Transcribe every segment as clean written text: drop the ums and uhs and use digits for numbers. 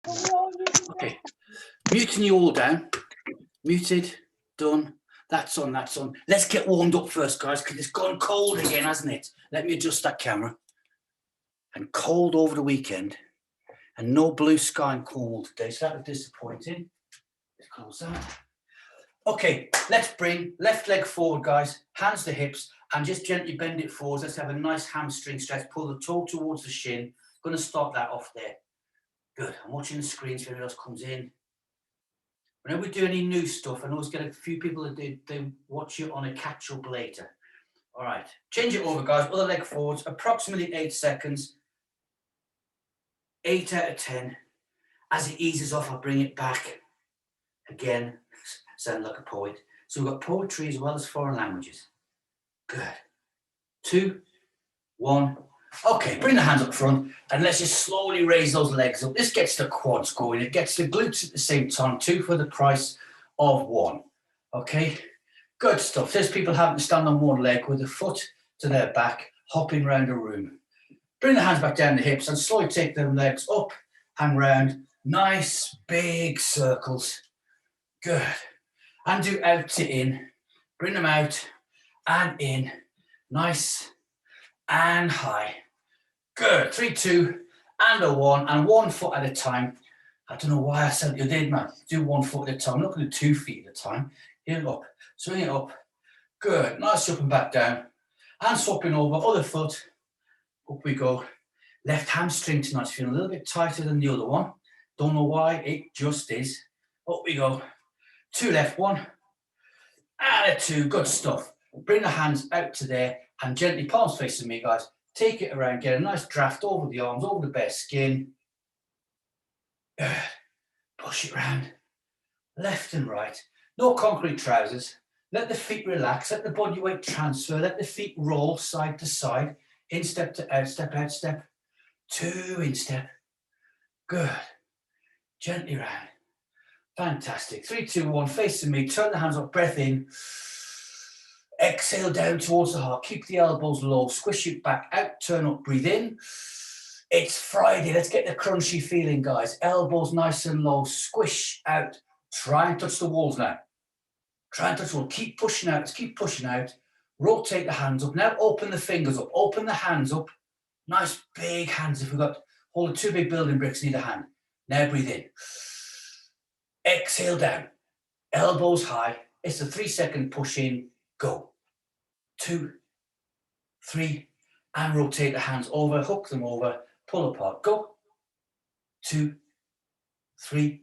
Okay, muting you all down. Muted, done. That's on, that's on. Let's get warmed up first, guys, because it's gone cold again, hasn't it? Let me adjust that camera. And cold over the weekend. And no blue sky and Cornwall today, so that was disappointing. Let's close that. Okay, let's bring left leg forward, guys. Hands to hips, and just gently bend it forward. Let's have a nice hamstring stretch. Pull the toe towards the shin. Going to start that off there. Good. I'm watching the screens if anyone else comes in. Whenever we do any new stuff, I always get a few people that they watch it on a catch-up later. All right, change it over, guys. Other leg forwards, approximately 8 seconds. 8 out of 10. As it eases off, I'll bring it back. Again, sound like a poet. So we've got poetry as well as foreign languages. Good. 2, 1. Okay, bring the hands up front and let's just slowly raise those legs up. This gets the quads going. It gets the glutes at the same time. 2 for the price of 1. Okay, good stuff. There's people having to stand on one leg with a foot to their back, hopping around a room. Bring the hands back down the hips and slowly take them legs up and round. Nice big circles. Good. And do out to in. Bring them out and in. Nice and high. Good. 3, 2, and a 1, and 1 foot at a time. I don't know why I said you did, man. Do 1 foot at a time. I'm not going to do 2 feet at a time. Get it up. Swing it up. Good. Nice up and back down. And swapping over. Other foot. Up we go. Left hamstring tonight's feeling a little bit tighter than the other one. Don't know why. It just is. Up we go. 2 left, 1. And a 2. Good stuff. Bring the hands out to there and gently palms facing me, guys. Take it around, get a nice draft over the arms, over the bare skin. Push it round, left and right. No concrete trousers. Let the feet relax, let the body weight transfer, let the feet roll side to side. In step to out step. 2 in step. Good. Gently round. Fantastic. 3, 2, 1, facing me. Turn the hands up, breath in. Exhale down towards the heart. Keep the elbows low. Squish it back out. Turn up. Breathe in. It's Friday. Let's get the crunchy feeling, guys. Elbows nice and low. Squish out. Try and touch the walls now. Try and touch the wall. Keep pushing out. Let's keep pushing out. Rotate the hands up. Now open the fingers up. Open the hands up. Nice big hands. If we've got hold of 2 big building bricks in either hand. Now breathe in. Exhale down. Elbows high. It's a 3-second push in. Go. 2, 3, and rotate the hands over, hook them over, pull apart. Go. 2, 3.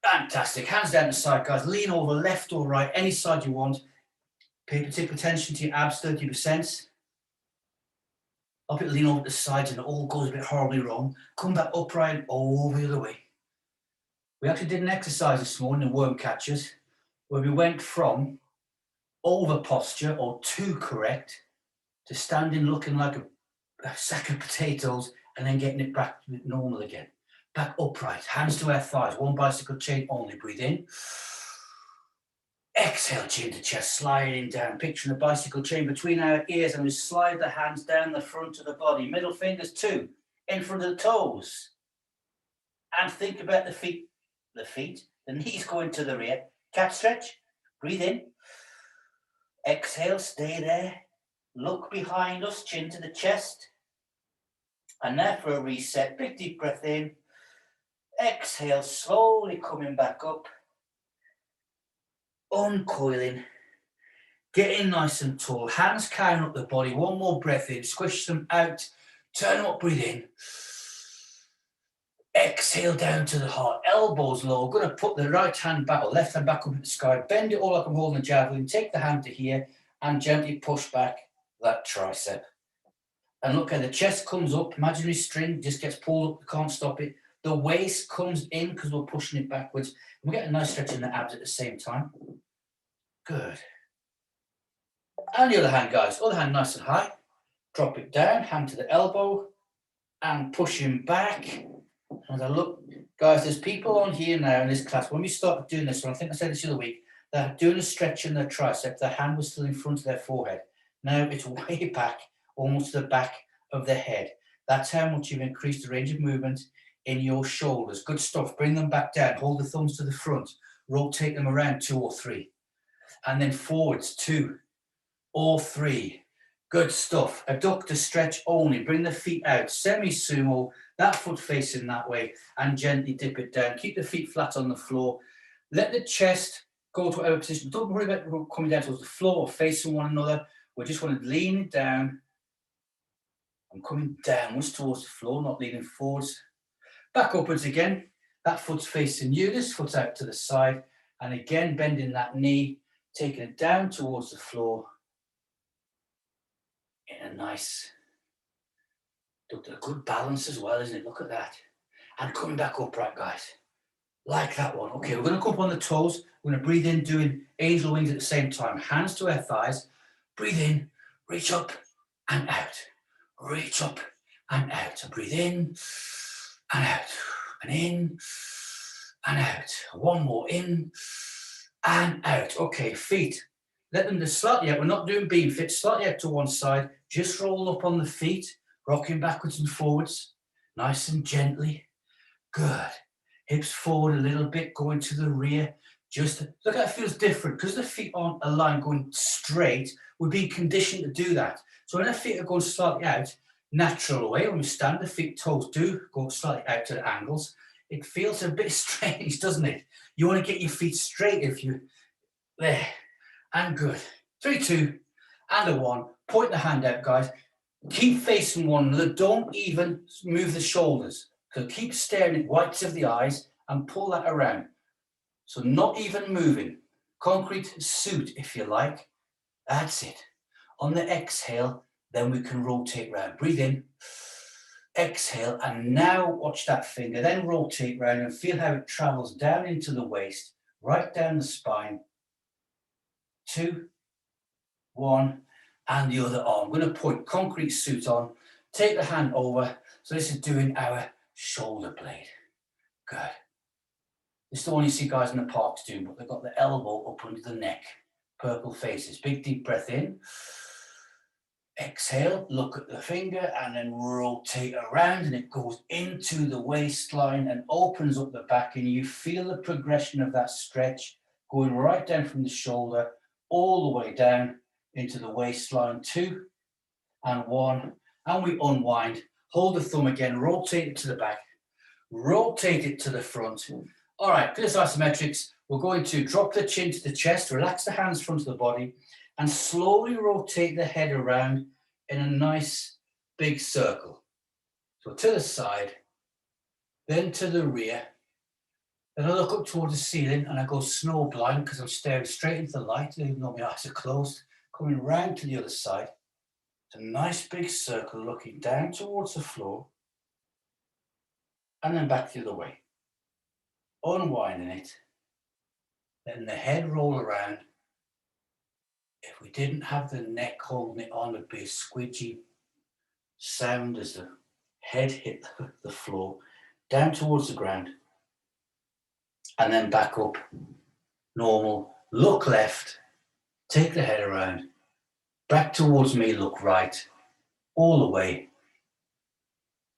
Fantastic. Hands down the side, guys. Lean over left or right, any side you want. Pay particular attention to your abs, 30%. Up it, lean over the sides, and it all goes a bit horribly wrong. Come back upright and over the other way. We actually did an exercise this morning in worm catchers where we went from over posture or too correct to standing looking like a sack of potatoes and then getting it back to normal again. Back upright, hands to our thighs, 1 bicycle chain only. Breathe in. Exhale, chin to chest, sliding down. Picturing a bicycle chain between our ears, and we slide the hands down the front of the body. Middle fingers 2 in front of the toes. And think about the feet, the knees going to the rear. Cat stretch. Breathe in. Exhale, stay there. Look behind us, chin to the chest. And now for a reset, big deep breath in. Exhale, slowly coming back up. Uncoiling. Getting nice and tall. Hands carrying up the body. 1 more breath in. Squish them out. Turn them up, breathe in. Exhale down to the heart. Elbows low. I'm going to put the right hand back or left hand back up in the sky. Bend it all like I'm holding a javelin. Take the hand to here and gently push back that tricep. And look how the chest comes up. Imaginary string just gets pulled up. Can't stop it. The waist comes in because we're pushing it backwards. And we get a nice stretch in the abs at the same time. Good. And the other hand, guys. Other hand nice and high. Drop it down. Hand to the elbow. And push him back. As I look, guys, there's people on here now in this class. When we started doing this one, I think I said this the other week, they're doing a stretch in their tricep. Their hand was still in front of their forehead. Now it's way back, almost to the back of their head. That's how much you've increased the range of movement in your shoulders. Good stuff. Bring them back down. Hold the thumbs to the front. Rotate them around 2 or 3. And then forwards 2 or 3. Good stuff. Adductor stretch only. Bring the feet out. Semi-sumo. That foot facing that way. And gently dip it down. Keep the feet flat on the floor. Let the chest go to whatever position. Don't worry about coming down towards the floor or facing one another. We just want to lean it down. I'm coming downwards towards the floor, not leaning forwards. Back upwards again. That foot's facing you. This foot's out to the side. And again, bending that knee, taking it down towards the floor. In a nice, a good balance as well, isn't it? Look at that. And coming back upright, guys. Like that one. Okay, we're going to come up on the toes. We're going to breathe in, doing angel wings at the same time. Hands to our thighs. Breathe in, reach up and out. Reach up and out. Breathe in and out. And in and out. One more, in and out. Okay, feet. Let them just slightly out. We're not doing beam fit. Slightly out to one side. Just roll up on the feet. Rocking backwards and forwards. Nice and gently. Good. Hips forward a little bit. Going to the rear. Just look how it feels different. Because the feet aren't aligned going straight, we're being conditioned to do that. So when the feet are going slightly out, natural way, when we stand, the feet, toes do go slightly out to the angles. It feels a bit strange, doesn't it? You want to get your feet straight if you, there, and good. 3, 2, and a 1. Point the hand out, guys. Keep facing one another. Don't even move the shoulders. So keep staring at whites of the eyes and pull that around. So not even moving. Concrete suit, if you like. That's it. On the exhale, then we can rotate round. Breathe in, exhale, and now watch that finger. Then rotate round and feel how it travels down into the waist, right down the spine. 2, 1, and the other arm. I'm going to put concrete suit on. Take the hand over. So this is doing our shoulder blade. Good. This is the one you see guys in the parks doing, but they've got the elbow up under the neck. Purple faces. Big deep breath in. Exhale, look at the finger and then rotate around and it goes into the waistline and opens up the back and you feel the progression of that stretch going right down from the shoulder all the way down into the waistline. 2 and 1, and we unwind. Hold the thumb again, rotate it to the back, rotate it to the front. All right, for this isometrics, we're going to drop the chin to the chest, relax the hands front of the body, and slowly rotate the head around in a nice big circle. So to the side, then to the rear. Then I look up towards the ceiling and I go snowblind because I'm staring straight into the light, even though my eyes are closed. Coming round to the other side. It's a nice big circle looking down towards the floor. And then back the other way. Unwinding it. Letting the head roll around. If we didn't have the neck holding it on, it'd be a squidgy sound as the head hit the floor, down towards the ground, and then back up, normal, look left, take the head around, back towards me, look right, all the way.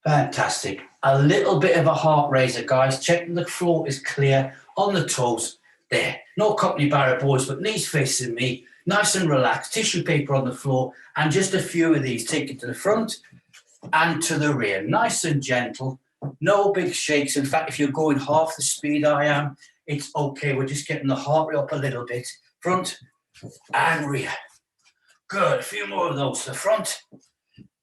Fantastic. A little bit of a heart raiser, guys. Checking the floor is clear on the toes. There. No Cockney Barra boys, but knees facing me. Nice and relaxed. Tissue paper on the floor. And just a few of these. Take it to the front and to the rear. Nice and gentle. No big shakes. In fact, if you're going half the speed I am, it's okay. We're just getting the heart rate up a little bit. Front and rear. Good. A few more of those. The front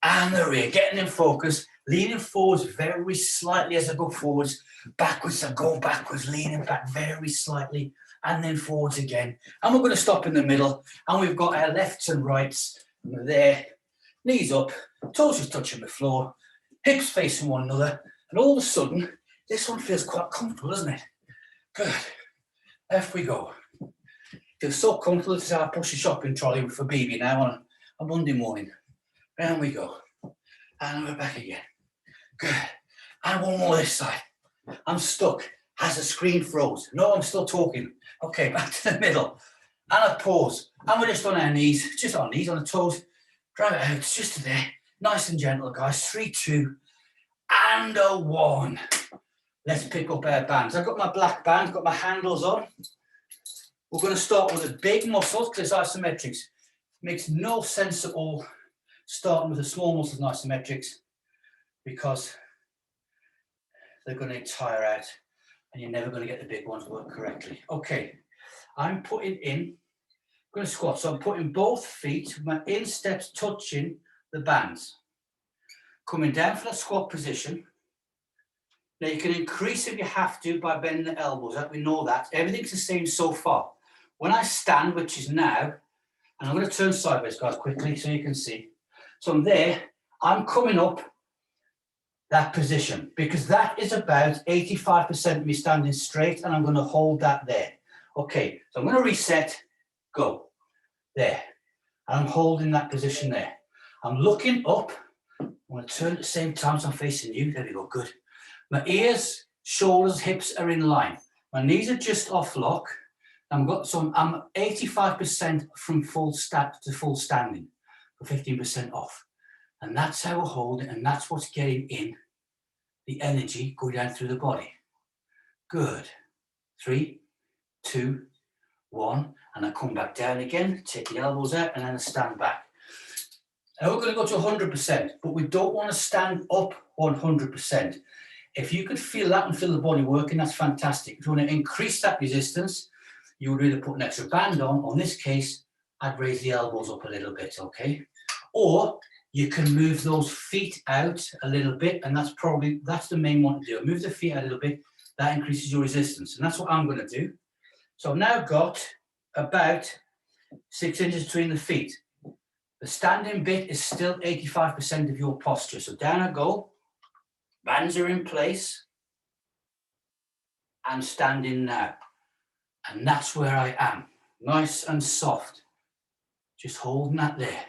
and the rear. Getting in focus. Leaning forwards very slightly as I go forwards. Backwards, I go backwards. Leaning back very slightly. And then forwards again. And we're going to stop in the middle. And we've got our lefts and rights. There. Knees up. Toes just touching the floor. Hips facing one another. And all of a sudden, this one feels quite comfortable, doesn't it? Good. Off we go. Feels so comfortable. This is how I push a shopping trolley for BB now on a Monday morning. Round we go. And we're back again. Good. And one more this side. I'm stuck. Has the screen froze? No, I'm still talking. Okay, back to the middle. And a pause. And we're just on our knees. Just on knees, on the toes. Drive it out. It's just there. Nice and gentle, guys. 3, 2, and a 1. Let's pick up our bands. I've got my black band, got my handles on. We're going to start with the big muscles because isometrics makes no sense at all starting with the small muscles in isometrics because they're going to tire out and you're never going to get the big ones work correctly. Okay, I'm putting in, I'm going to squat. So I'm putting both feet with my insteps touching the bands. Coming down for the squat position. Now you can increase if you have to by bending the elbows out. We know that. Everything's the same so far. When I stand, which is now, and I'm going to turn sideways, guys, quickly so you can see. So I'm there. I'm coming up that position because that is about 85% of me standing straight, and I'm going to hold that there. Okay, so I'm going to reset. Go. There. And I'm holding that position there. I'm looking up. I'm going to turn at the same time so I'm facing you. There we go. Good. My ears, shoulders, hips are in line. My knees are just off lock. I'm 85% from full standing, for 15% off. And that's how we're holding, and that's what's getting in the energy going down through the body. Good. 3, 2, 1. And I come back down again, take the elbows out, and then I stand back. Now we're going to go to 100%, but we don't want to stand up 100%. If you could feel that and feel the body working, that's fantastic. If you want to increase that resistance, you would either put an extra band on, or in this case, I'd raise the elbows up a little bit, okay? Or you can move those feet out a little bit, and that's the main one to do. Move the feet out a little bit, that increases your resistance, and that's what I'm going to do. So I've now got about 6 inches between the feet. The standing bit is still 85% of your posture. So down I go, bands are in place, and standing now. And that's where I am, nice and soft. Just holding that there.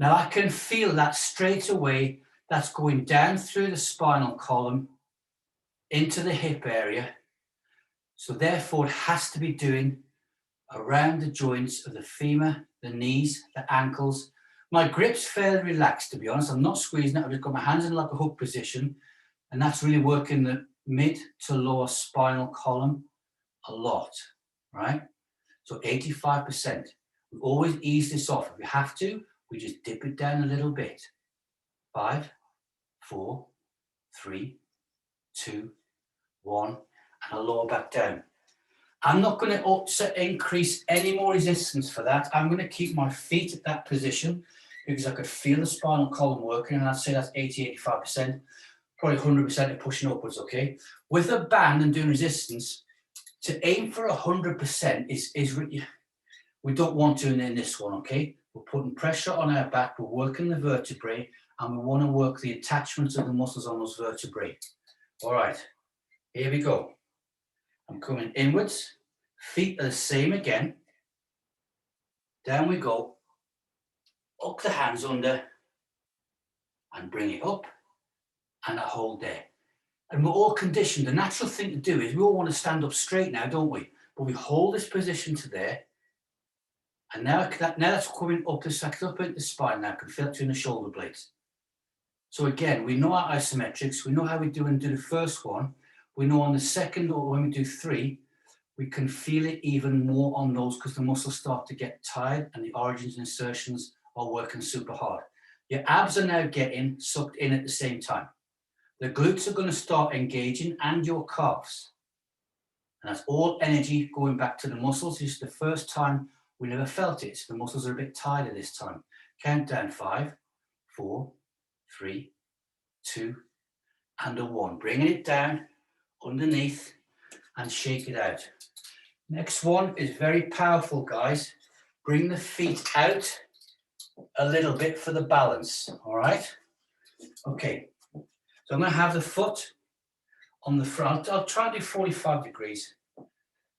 Now I can feel that straight away, that's going down through the spinal column into the hip area. So therefore it has to be doing around the joints of the femur, the knees, the ankles. My grip's fairly relaxed, to be honest. I'm not squeezing it. I've just got my hands in like a hook position, and that's really working the mid to lower spinal column a lot, right? So 85%. We always ease this off. If we have to, we just dip it down a little bit. 5, 4, 3, 2, 1, and I'll lower back down. I'm not going to increase any more resistance for that. I'm going to keep my feet at that position because I could feel the spinal column working, and I'd say that's 80, 85%, probably 100% of pushing upwards, okay? With a band and doing resistance, to aim for 100% is we don't want to in this one, okay? We're putting pressure on our back, we're working the vertebrae, and we want to work the attachments of the muscles on those vertebrae. All right, here we go. I'm coming inwards, feet are the same again. Down we go, up the hands under, and bring it up, and I hold there. And we're all conditioned. The natural thing to do is we all want to stand up straight now, don't we? But we hold this position to there, and now that's coming up the spine now. I can feel it between the shoulder blades. So again, we know our isometrics, we know how we do and do the first one. We know on the second, or when we do 3, we can feel it even more on those because the muscles start to get tired and the origins and insertions are working super hard. Your abs are now getting sucked in at the same time. The glutes are going to start engaging, and your calves. And that's all energy going back to the muscles. It's the first time we never felt it. So the muscles are a bit tighter this time. Count down 5, 4, 3, 2, and a 1. Bringing it down underneath and shake it out. Next one is very powerful, guys. Bring the feet out a little bit for the balance, all right? Okay, so I'm going to have the foot on the front. I'll try and do 45 degrees.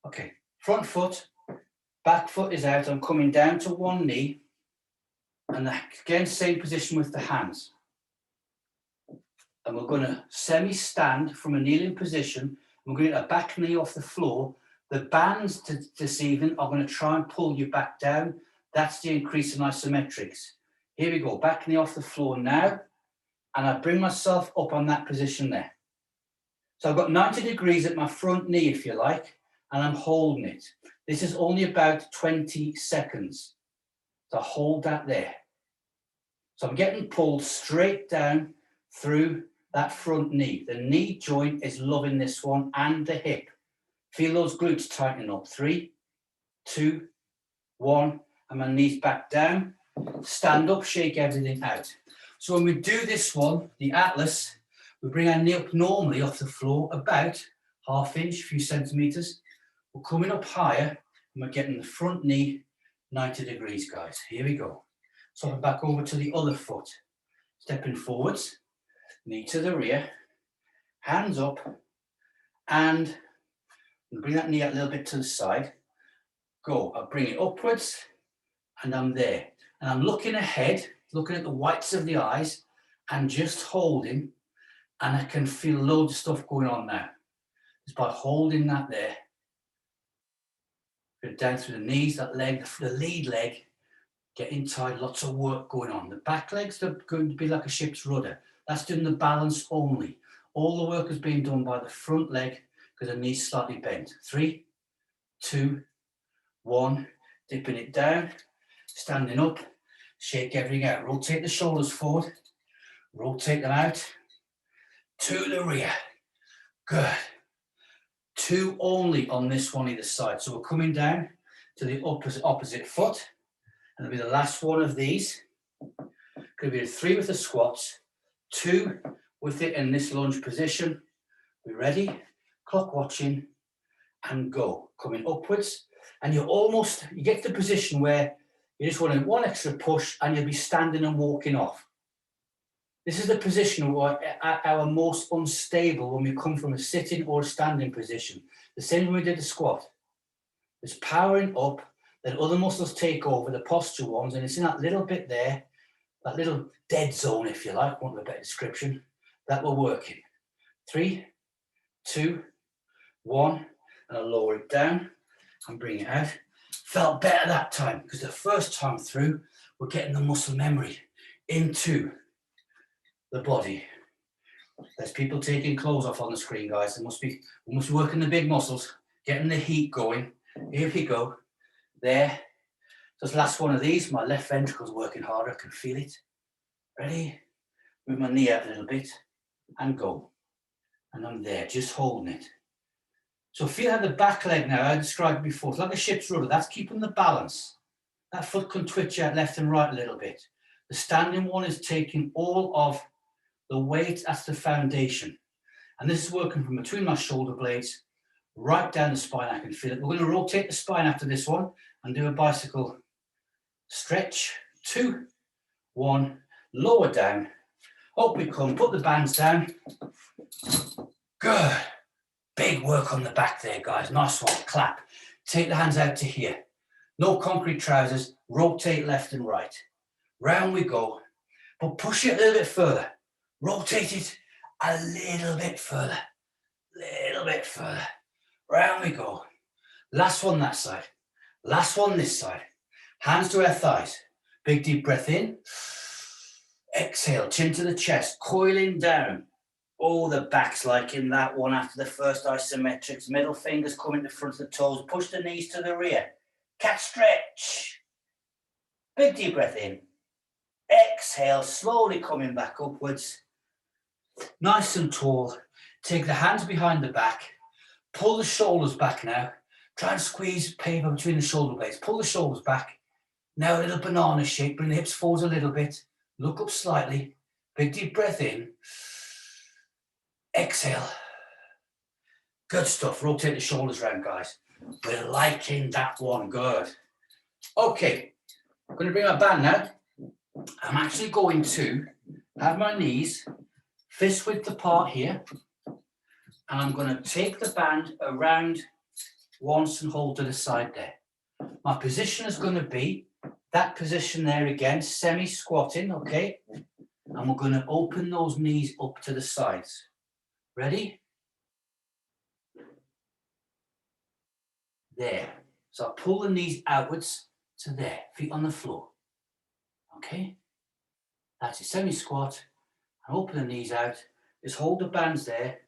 Okay, front foot, back foot is out. I'm coming down to one knee, and again, same position with the hands. And we're going to semi-stand from a kneeling position. We're going to get a back knee off the floor. The bands this evening are going to try and pull you back down. That's the increase in isometrics. Here we go, back knee off the floor now. And I bring myself up on that position there. So I've got 90 degrees at my front knee, if you like, and I'm holding it. This is only about 20 seconds. So hold that there. So I'm getting pulled straight down through that front knee. The knee joint is loving this one, and the hip. Feel those glutes tightening up. 3, 2, 1, and my knees back down. Stand up, shake everything out. So when we do this one, the Atlas, we bring our knee up normally off the floor about ½ inch, few centimeters. We're coming up higher, and we're getting the front knee 90 degrees, guys. Here we go. So I'm back over to the other foot. Stepping forwards, knee to the rear, hands up, and bring that knee a little bit to the side. Go. I bring it upwards, and I'm there. And I'm looking ahead, looking at the whites of the eyes, and just holding. And I can feel loads of stuff going on now. Just by holding that there. Go down through the knees, that leg, the lead leg, getting tight, lots of work going on. The back legs are going to be like a ship's rudder. That's doing the balance only. All the work is being done by the front leg because the knee's slightly bent. 3, 2, 1, dipping it down, standing up, shake everything out. Rotate the shoulders forward, rotate them out, to the rear. Good. 2 only on this one either side. So we're coming down to the opposite foot, and it'll be the last one of these. Could be a 3 with the squats, 2 with it in this lunge position. We ready? Clock watching, and go. Coming upwards, and you get to the position where you just want one extra push, and you'll be standing and walking off. This is the position where our most unstable when we come from a sitting or standing position. The same when we did the squat. It's powering up, then other muscles take over, the posture ones, and it's in that little bit there, that little dead zone, if you like, want a better description, that we're working. 3, 2, 1, and I'll lower it down and bring it out. Felt better that time, because the first time through, we're getting the muscle memory into the body. There's people taking clothes off on the screen, guys. We must be working the big muscles, getting the heat going. Here we go. There. Just last one of these. My left ventricle's working harder. I can feel it. Ready? Move my knee out a little bit and go. And I'm there, just holding it. So feel how the back leg now, I described before, it's like a ship's rudder. That's keeping the balance. That foot can twitch out left and right a little bit. The standing one is taking all of the weight, that's the foundation. And this is working from between my shoulder blades, right down the spine. I can feel it. We're going to rotate the spine after this one and do a bicycle stretch. 2, 1, lower down. Up we come, put the bands down. Good. Big work on the back there, guys. Nice one. Clap. Take the hands out to here. No concrete trousers. Rotate left and right. Round we go. But push it a little bit further. Rotate it a little bit further. Little bit further. Round we go. Last one that side. Last one this side. Hands to our thighs. Big deep breath in. Exhale, chin to the chest, coiling down. Oh, the back's liking that one after the first isometrics. Middle fingers coming to the front of the toes. Push the knees to the rear. Cat stretch. Big deep breath in. Exhale, slowly coming back upwards. Nice and tall. Take the hands behind the back. Pull the shoulders back now. Try and squeeze paper between the shoulder blades. Pull the shoulders back. Now a little banana shape. Bring the hips forward a little bit. Look up slightly. Big deep breath in. Exhale. Good stuff. Rotate the shoulders round, guys. We're liking that one. Good. Okay. I'm going to bring my band now. I'm actually going to have my knees fist width apart here. And I'm going to take the band around once and hold to the side there. My position is going to be that position there again, semi-squatting, okay? And we're going to open those knees up to the sides. Ready? There. So I pull the knees outwards to there, feet on the floor. Okay? That's a semi-squat. And open the knees out. Just hold the bands there.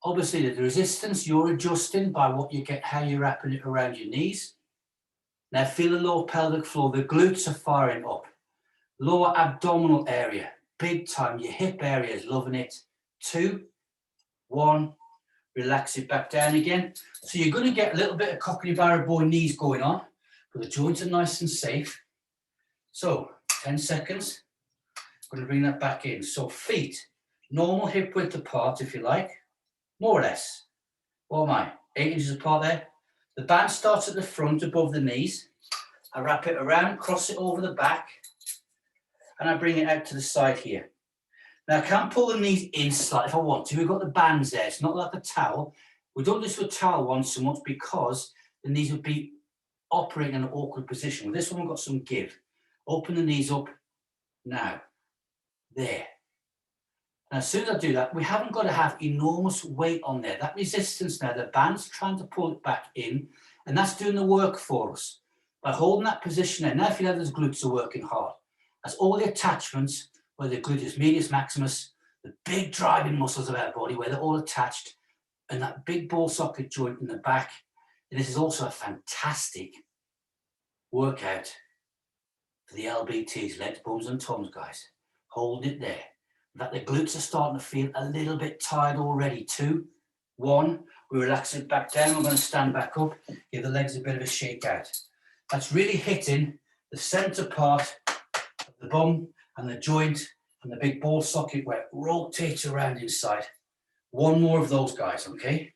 Obviously, the resistance you're adjusting by what you get, how you're wrapping it around your knees. Now feel the lower pelvic floor. The glutes are firing up. Lower abdominal area, big time. Your hip area is loving it. 2, 1. Relax it back down again. So you're going to get a little bit of cockney barra boy knees going on, but the joints are nice and safe. So 10 seconds. I'm going to bring that back in. So feet, normal hip width apart, if you like, more or less. What am I? 8 inches apart there. The band starts at the front above the knees. I wrap it around, cross it over the back, and I bring it out to the side here. Now I can pull the knees in slightly if I want to. We've got the bands there. It's not like a towel. We don't do this with a towel one so much because the knees would be operating in an awkward position. With this one, we've got some give. Open the knees up now. There. And as soon as I do that, we haven't got to have enormous weight on there. That resistance now, the band's trying to pull it back in, and that's doing the work for us. By holding that position there, now if you know those glutes are working hard, that's all the attachments, whether the gluteus medius maximus, the big driving muscles of our body, where they're all attached, and that big ball socket joint in the back. And this is also a fantastic workout for the LBTs, legs, bums, and tums, guys. Hold it there. In fact, the glutes are starting to feel a little bit tired already. 2, 1. We relax it back down. We're going to stand back up, give the legs a bit of a shake out. That's really hitting the center part of the bum and the joint and the big ball socket where it rotates around inside. 1 more of those, guys, okay?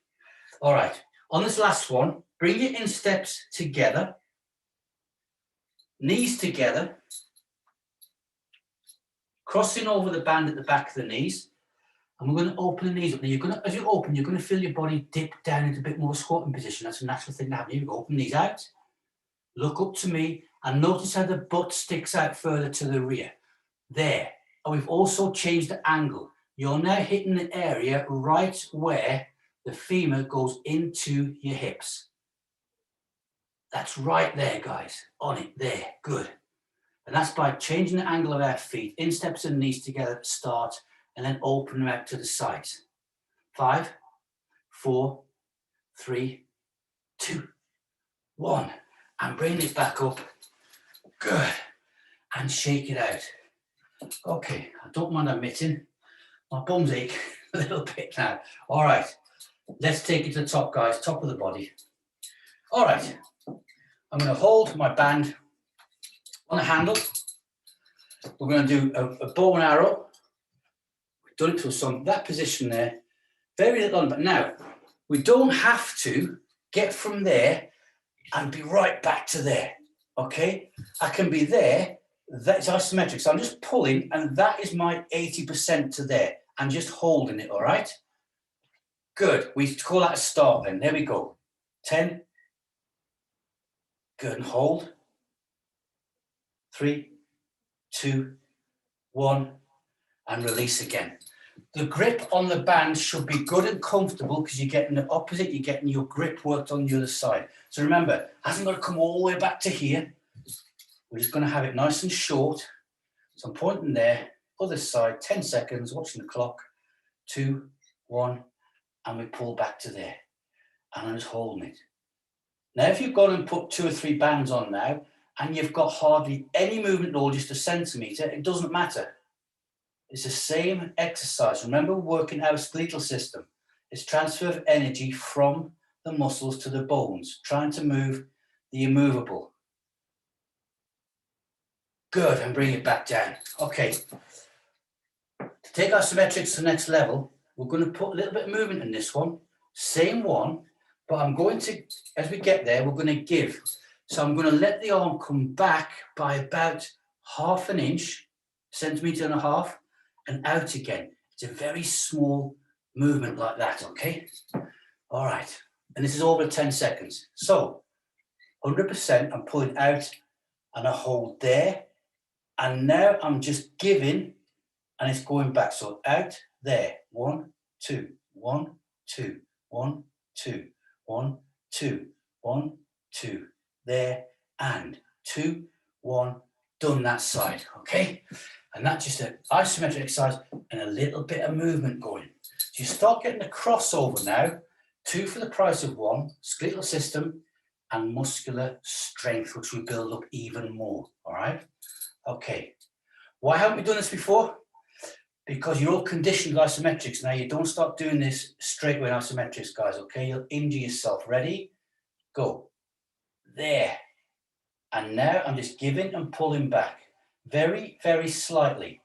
All right. On this last one, bring your insteps together, knees together, crossing over the band at the back of the knees, and we're going to open the knees up. Now you're going to, as you open, you're going to feel your body dip down into a bit more squatting position. That's a natural thing to happen. Here we go. Open the knees out, look up to me, and notice how the butt sticks out further to the rear. There. And we've also changed the angle. You're now hitting the area right where the femur goes into your hips. That's right there, guys. On it. There. Good. And that's by changing the angle of our feet, insteps and knees together at the start, and then open them out to the sides. 5, 4, 3, 2, 1. And bring it back up. Good. And shake it out. Okay, I don't mind admitting, my bum's ache a little bit now. All right, let's take it to the top, guys, top of the body. All right, I'm going to hold my band on the handle. We're going to do a bow and arrow. We've done it to that position there. Very little on, but now we don't have to get from there and be right back to there. Okay, I can be there. That's isometric. So I'm just pulling, and that is my 80% to there. I'm just holding it. All right. Good. We call that a start. Then there we go. 10. Good. And hold. 3, 2, 1, and release again. The grip on the band should be good and comfortable because you're getting the opposite. You're getting your grip worked on the other side. So remember, it hasn't got to come all the way back to here. We're just going to have it nice and short. So I'm pointing there, other side, 10 seconds, watching the clock. 2, 1, and we pull back to there. And I'm just holding it. Now, if you've gone and put 2 or 3 bands on now, and you've got hardly any movement at all, just a centimetre, it doesn't matter. It's the same exercise. Remember, we're working our skeletal system. It's transfer of energy from the muscles to the bones, trying to move the immovable. Good, and bring it back down. Okay. To take our isometrics to the next level, we're going to put a little bit of movement in this one. Same one, but I'm going to, as we get there, we're going to give. So I'm going to let the arm come back by about 1/2 inch, 1.5 centimeters, and out again. It's a very small movement like that, okay? All right. And this is over 10 seconds. So 100%, I'm pulling out and I hold there. And now I'm just giving and it's going back. So out there. 1, 2, 1, 2, 1, 2, 1, 2, 1, 2. There and 2, 1. Done that side. Okay. And that's just an isometric exercise and a little bit of movement going. So you start getting the crossover now, 2 for the price of 1, skeletal system and muscular strength, which we build up even more, all right? Okay, why haven't we done this before? Because you're all conditioned with isometrics now. You don't start doing this straight away in isometrics, guys, okay? You'll injure yourself. Ready? Go. There. And now I'm just giving and pulling back. Very, very slightly.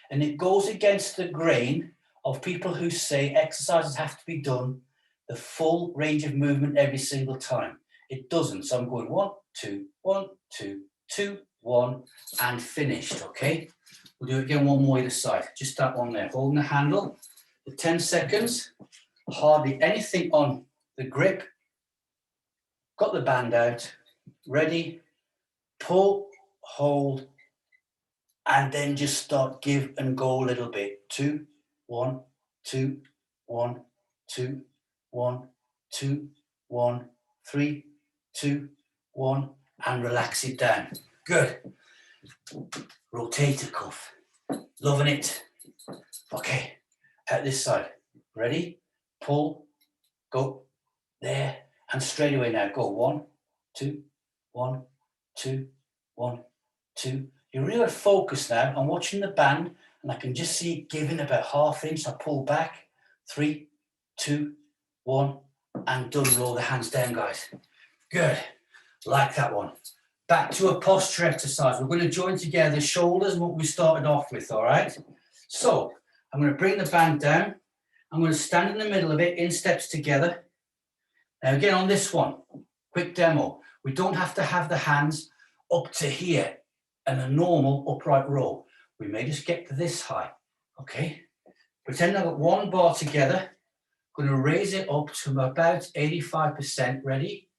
And it goes against the grain of people who say exercises have to be done the full range of movement every single time. It doesn't. So I'm going 1, 2, 1, 2, 2, 1, and finished, okay? We'll do it again one more either side. Just that one there, holding the handle for 10 seconds. Hardly anything on the grip. Got the band out. Ready, pull, hold, and then just start, give and go a little bit. 2, 1, 2, 1, 2, 1, 2, 1, 3, 2, 1, and relax it down. Good. Rotator cuff. Loving it. Okay, at this side. Ready? Pull, go, there, and straight away now. Go 1, 2, 1, 2, 1, 2. You're really focused now. I'm watching the band, and I can just see it giving about ½ inch. I pull back. 3, 2, 1, and done. Roll the hands down, guys. Good. Like that one. Back to a posture exercise. We're going to join together the shoulders and what we started off with, all right? So I'm going to bring the band down. I'm going to stand in the middle of it in steps together. Now again on this one, quick demo. We don't have to have the hands up to here in a normal upright row. We may just get to this high, okay? Pretend I've got one bar together. I'm going to raise it up to about 85%. Ready?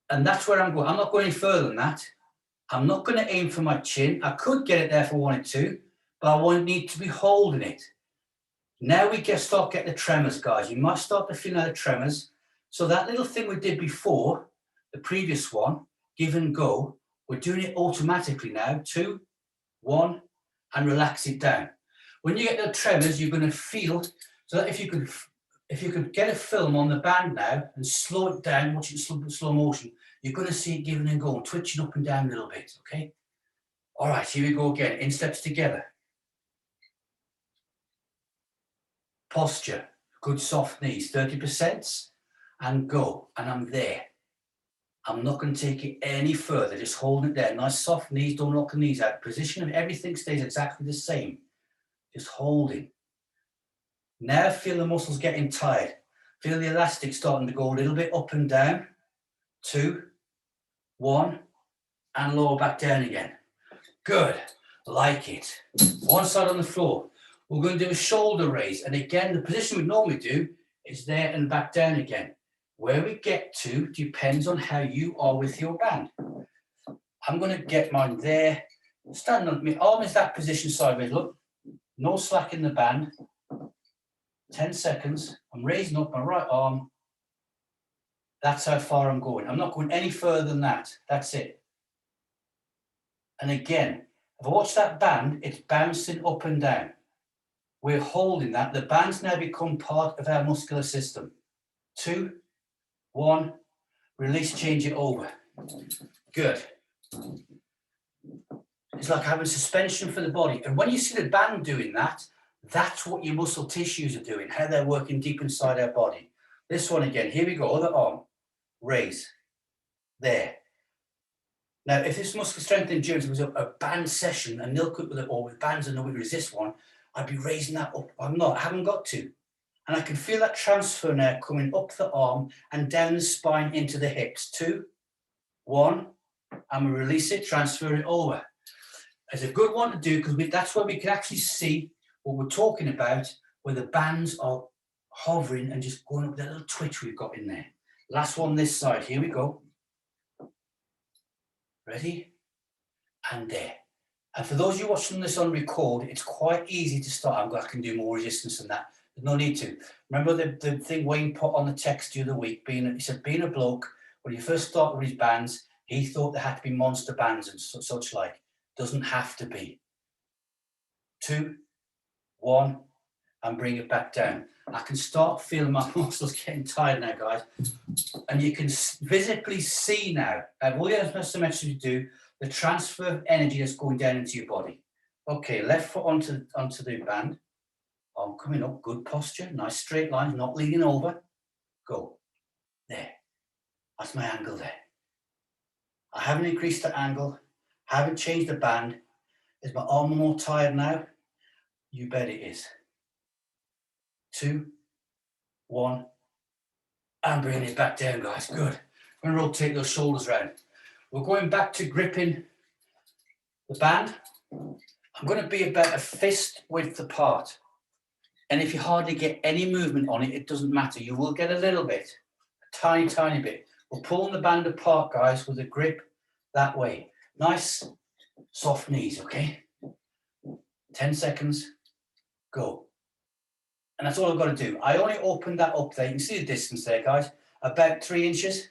And that's where I'm going. I'm not going any further than that. I'm not going to aim for my chin. I could get it there if I wanted to, but I won't need to be holding it. Now we start getting the tremors, guys. You might start to feel the tremors. So that little thing we did before, the previous one, give and go, we're doing it automatically now. 2, 1, and relax it down. When you get the tremors, you're going to feel, so that if you could get a film on the band now and slow it down, watch it in slow motion, you're going to see it giving and going, twitching up and down a little bit, okay? All right, here we go again, in steps together. Posture, good soft knees, 30%, and go, and I'm there. I'm not going to take it any further, just holding it there. Nice soft knees, don't lock the knees out. Position of everything stays exactly the same. Just holding. Now feel the muscles getting tired. Feel the elastic starting to go a little bit up and down. 2, 1, and lower back down again. Good, like it. One side on the floor. We're going to do a shoulder raise. And again, the position we normally do is there and back down again. Where we get to depends on how you are with your band. I'm going to get mine there. Stand on my arm is that position sideways. Look, no slack in the band. 10 seconds. I'm raising up my right arm. That's how far I'm going. I'm not going any further than that. That's it. And again, if I watch that band, it's bouncing up and down. We're holding that. The band's now become part of our muscular system. 2, 1, release, change it over. Good. It's like having suspension for the body. And when you see the band doing that, that's what your muscle tissues are doing, how they're working deep inside our body. This one again, here we go, other arm, raise, there. Now, if this muscle strength endurance was a band session, a nil cut with it, or with bands and nobody resist one, I'd be raising that up. I'm not, I haven't got to. And I can feel that transfer now coming up the arm and down the spine into the hips. 2, 1, and we release it, transfer it over. It's a good one to do because that's where we can actually see what we're talking about, where the bands are hovering and just going up that little twitch we've got in there. Last one this side, here we go. Ready? And there. And for those of you watching this on record, it's quite easy to start. I can do more resistance than that. There's no need to. Remember the thing Wayne put on the text the other week, he said, being a bloke, when you first started with his bands, he thought there had to be monster bands and such like. Doesn't have to be. 2, 1, and bring it back down. I can start feeling my muscles getting tired now, guys. And you can visibly see now, all the isometric do, the transfer of energy that's going down into your body. Okay, left foot onto the band. Arm coming up, good posture, nice straight lines, not leaning over. Go. There. That's my angle there. I haven't increased the angle, haven't changed the band. Is my arm more tired now? You bet it is. 2, 1, and bring it back down, guys. Good. I'm going to rotate those shoulders round. We're going back to gripping the band. I'm going to be about a fist width apart. And if you hardly get any movement on it, it doesn't matter. You will get a little bit, a tiny, tiny bit. We're pulling the band apart, guys, with a grip that way. Nice, soft knees, okay? 10 seconds, go. And that's all I've got to do. I only opened that up there. You can see the distance there, guys, about 3 inches.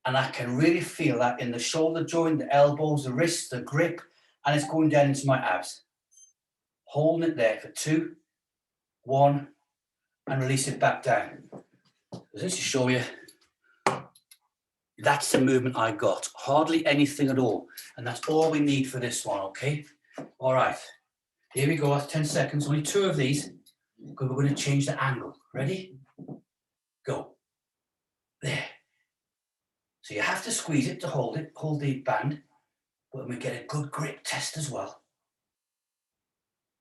And I can really feel that in the shoulder joint, the elbows, the wrists, the grip, and it's going down into my abs. Holding it there for 2, 1, and release it back down. Just to show you, that's the movement I got. Hardly anything at all. And that's all we need for this one, okay? All right, here we go. That's 10 seconds, only 2 of these, because we're going to change the angle. Ready? Go. There. So you have to squeeze it to hold the band, but we get a good grip test as well.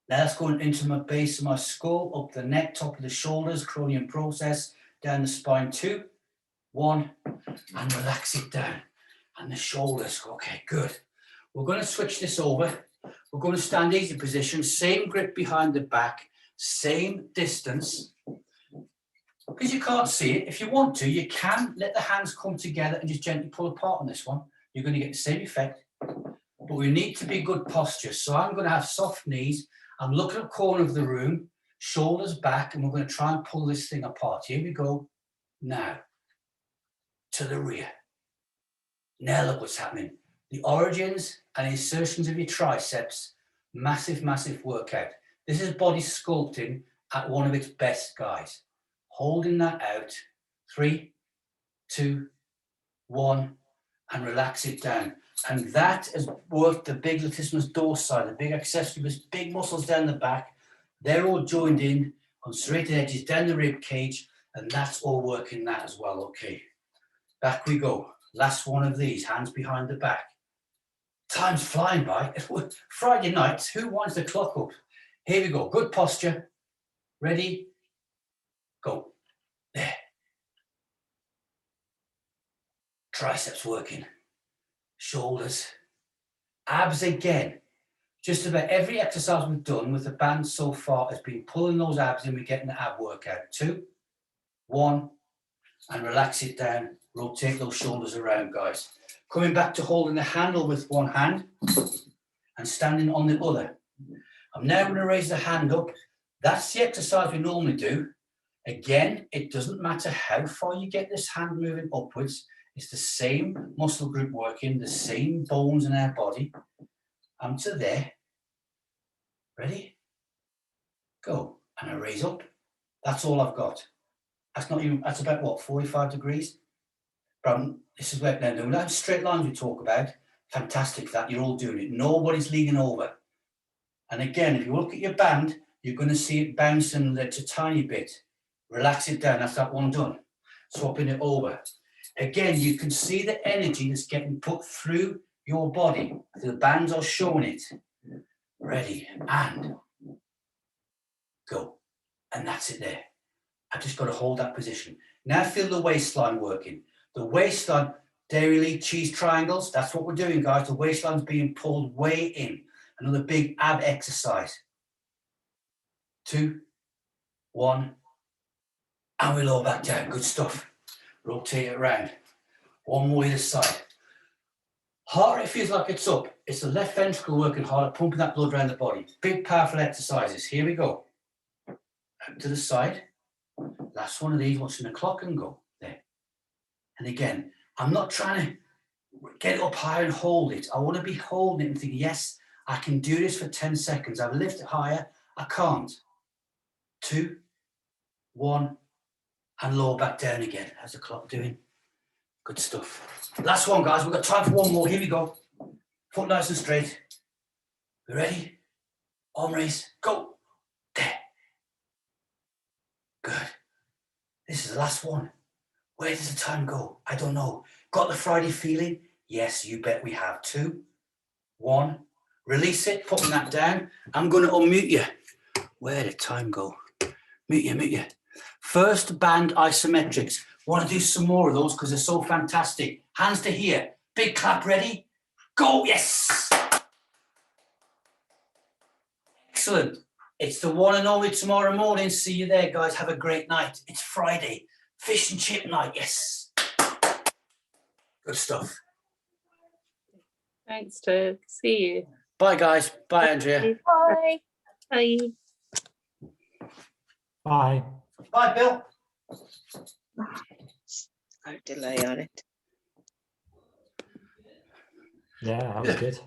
Now that's going into my base of my skull, up the neck, top of the shoulders, cranial process, down the spine. 2, 1, and relax it down. And the shoulders. Okay, good. We're going to switch this over. We're going to stand easy position, same grip behind the back, same distance. Because you can't see it, if you want to, you can let the hands come together and just gently pull apart on this one. You're going to get the same effect, but we need to be good posture. So I'm going to have soft knees. I'm looking at the corner of the room, shoulders back, and we're going to try and pull this thing apart. Here we go. Now, to the rear. Now look what's happening. The origins and insertions of your triceps, massive, massive workout. This is body sculpting at one of its best, guys. Holding that out, 3, 2, 1, and relax it down. And that has worked the big latissimus dorsi, the big accessory, big muscles down the back. They're all joined in on straight edges down the rib cage, and that's all working that as well. Okay, back we go. Last one of these, hands behind the back. Time's flying by. Friday nights, who winds the clock up? Here we go, good posture. Ready? Go. There. Triceps working. Shoulders. Abs again. Just about every exercise we've done with the band so far has been pulling those abs and we're getting the ab workout. 2, 1, and relax it down. Rotate those shoulders around, guys. Coming back to holding the handle with one hand and standing on the other. I'm now going to raise the hand up. That's the exercise we normally do. Again, it doesn't matter how far you get this hand moving upwards. It's the same muscle group working, the same bones in our body. I'm to there. Ready? Go. And I raise up. That's all I've got. That's not even, that's about what, 45 degrees? But this is where now doing that straight lines we talk about. Fantastic that you're all doing it. Nobody's leaning over. And again, if you look at your band, you're going to see it bouncing just a tiny bit. Relax it down. That's that one done. Swapping it over. Again, you can see the energy that's getting put through your body. The bands are showing it. Ready, and go. And that's it there. I've just got to hold that position. Now feel the waistline working. The waistline, dairy lead cheese triangles, that's what we're doing, guys. The waistline's being pulled way in. Another big ab exercise. 2, 1, and we lower back down. Good stuff. Rotate it around. One more either side. Heart rate feels like it's up. It's the left ventricle working harder, pumping that blood around the body. Big, powerful exercises. Here we go. Out to the side. Last one of these, watching the clock and go. There. And again, I'm not trying to get it up higher and hold it. I want to be holding it and thinking, yes, I can do this for 10 seconds. I've lifted it higher. I can't. 2, 1, and lower back down again. How's the clock doing? Good stuff. Last one, guys. We've got time for one more. Here we go. Foot nice and straight. We ready? Arm raise. Go. There. Good. This is the last one. Where does the time go? I don't know. Got the Friday feeling? Yes, you bet we have. 2, 1. Release it. Putting that down. I'm going to unmute you. Where did time go? Mute you. First band isometrics. Want to do some more of those because they're so fantastic. Hands to here. Big clap. Ready? Go. Yes. Excellent. It's the one and only tomorrow morning. See you there, guys. Have a great night. It's Friday. Fish and chip night. Yes. Good stuff. Thanks, Ted. See you. Bye, guys. Bye, Andrea. Bye. Bye. Bye. Bye, Bill. No delay on it. Yeah, that was good.